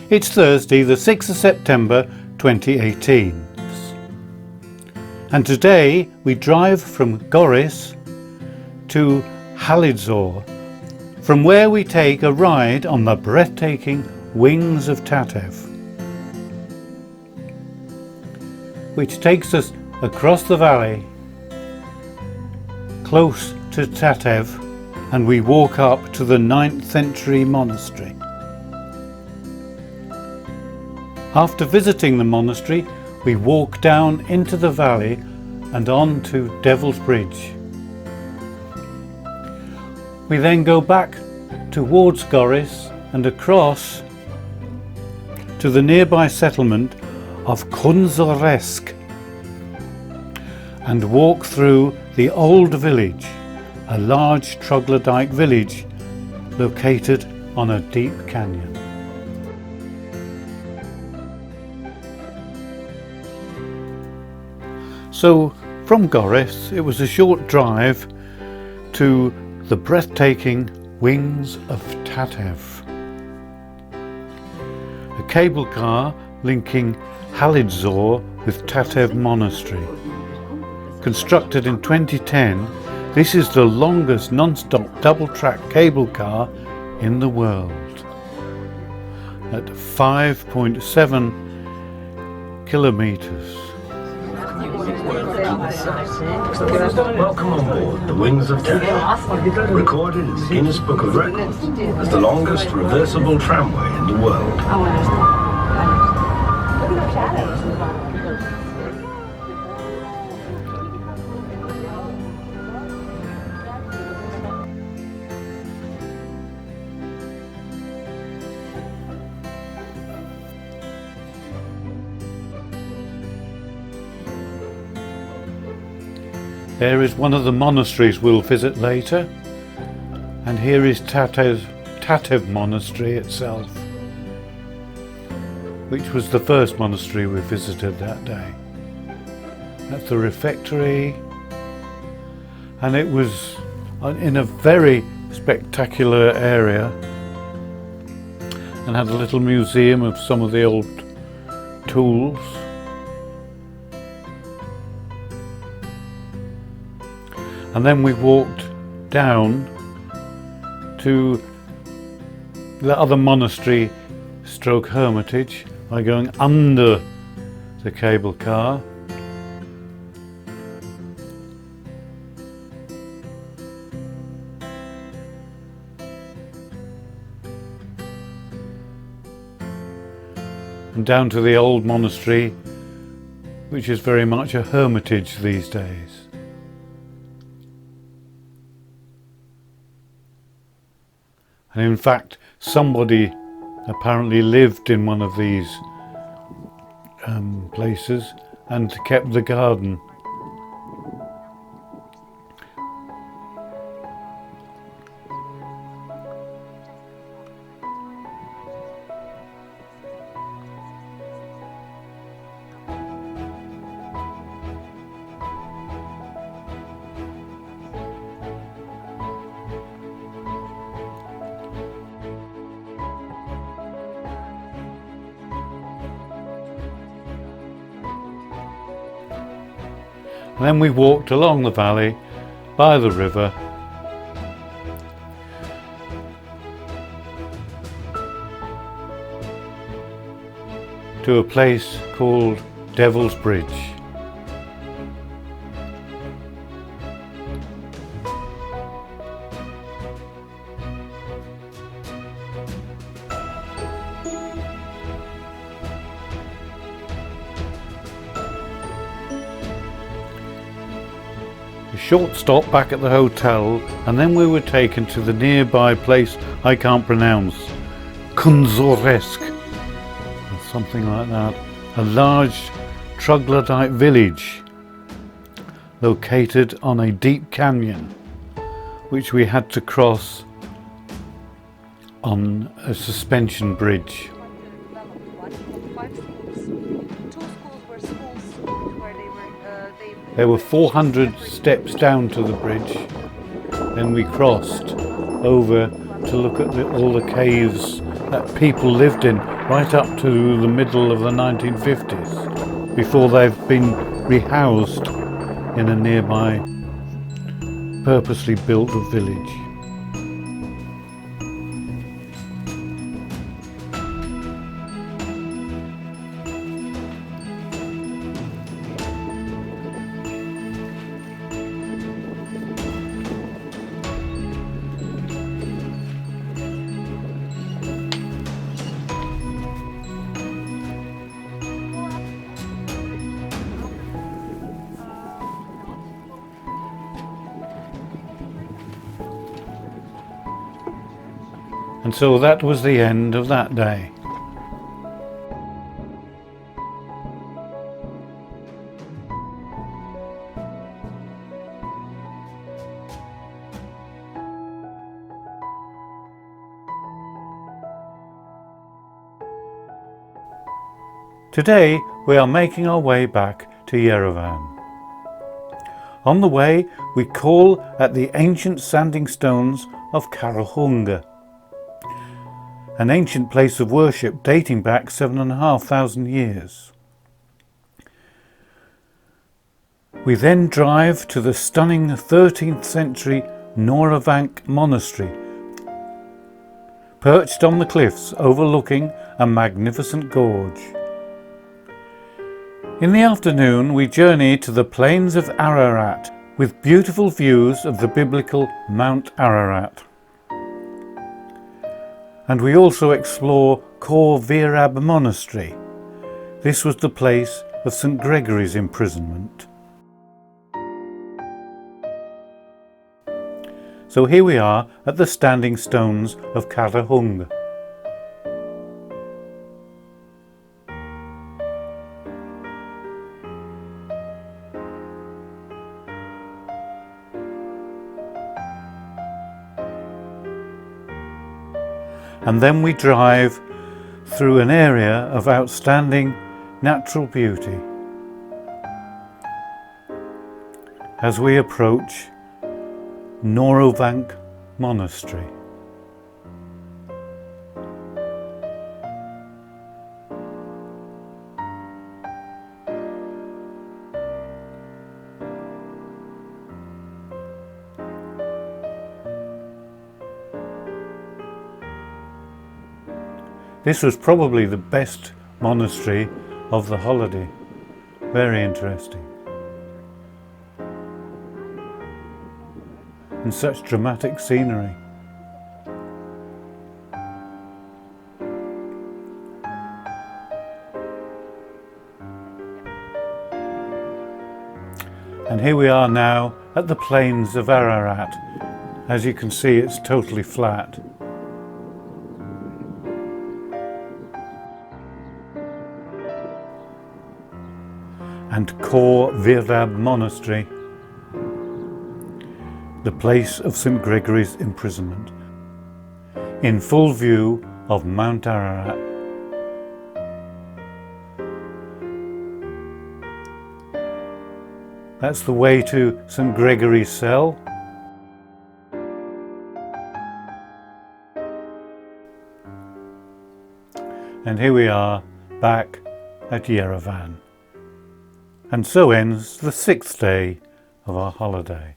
It's Thursday, the 6th of September 2018. And today we drive from Khndzoresk to Khndzoresk, from where we take a ride on the breathtaking Wings of Tatev, which takes us across the valley, close to Tatev, and we walk up to the 9th century monastery. After visiting the monastery, we walk down into the valley and on to Devil's Bridge. We then go back towards Khndzoresk and across to the nearby settlement of Khndzoresk and walk through the old village, a large Troglodyte village located on a deep canyon. So from Khndzoresk it was a short drive to the breathtaking Wings of Tatev, a cable car linking Khndzoresk with Tatev Monastery. Constructed in 2010, this is the longest non-stop double-track cable car in the world, at 5.7 kilometers. Welcome on board the Wings of Tatev, recorded in the Guinness Book of Records as the longest reversible tramway in the world. There is one of the monasteries we'll visit later, and here is Tatev Monastery itself, which was the first monastery we visited that day. That's the refectory, and it was in a very spectacular area and had a little museum of some of the old tools. And then we walked down to the other monastery stroke hermitage by going under the cable car. And down to the old monastery, which is very much a hermitage these days. And in fact, somebody apparently lived in one of these places and kept the garden. And then we walked along the valley by the river to a place called Devil's Bridge. A short stop back at the hotel, and then we were taken to the nearby place I can't pronounce, Khndzoresk, or something like that, a large Troglodyte village located on a deep canyon, which we had to cross on a suspension bridge. There were 400 steps down to the bridge. Then we crossed over to look at all the caves that people lived in right up to the middle of the 1950s, before they've been rehoused in a nearby purposely built village. And so that was the end of that day. Today we are making our way back to Yerevan. On the way we call at the ancient sanding stones of Karahunge, an ancient place of worship dating back 7,500 years. We then drive to the stunning 13th century Noravank Monastery, perched on the cliffs overlooking a magnificent gorge. In the afternoon we journey to the plains of Ararat with beautiful views of the biblical Mount Ararat. And we also explore Khor Virab Monastery. This was the place of St Gregory's imprisonment. So here we are at the standing stones of Karahunge. And then we drive through an area of outstanding natural beauty as we approach Noravank Monastery. This was probably the best monastery of the holiday. Very interesting. And such dramatic scenery. And here we are now at the plains of Ararat. As you can see, it's totally flat. And Khor Virab Monastery, the place of St Gregory's imprisonment, in full view of Mount Ararat. That's the way to St Gregory's cell. And here we are back at Yerevan. And so ends the 6th day of our holiday.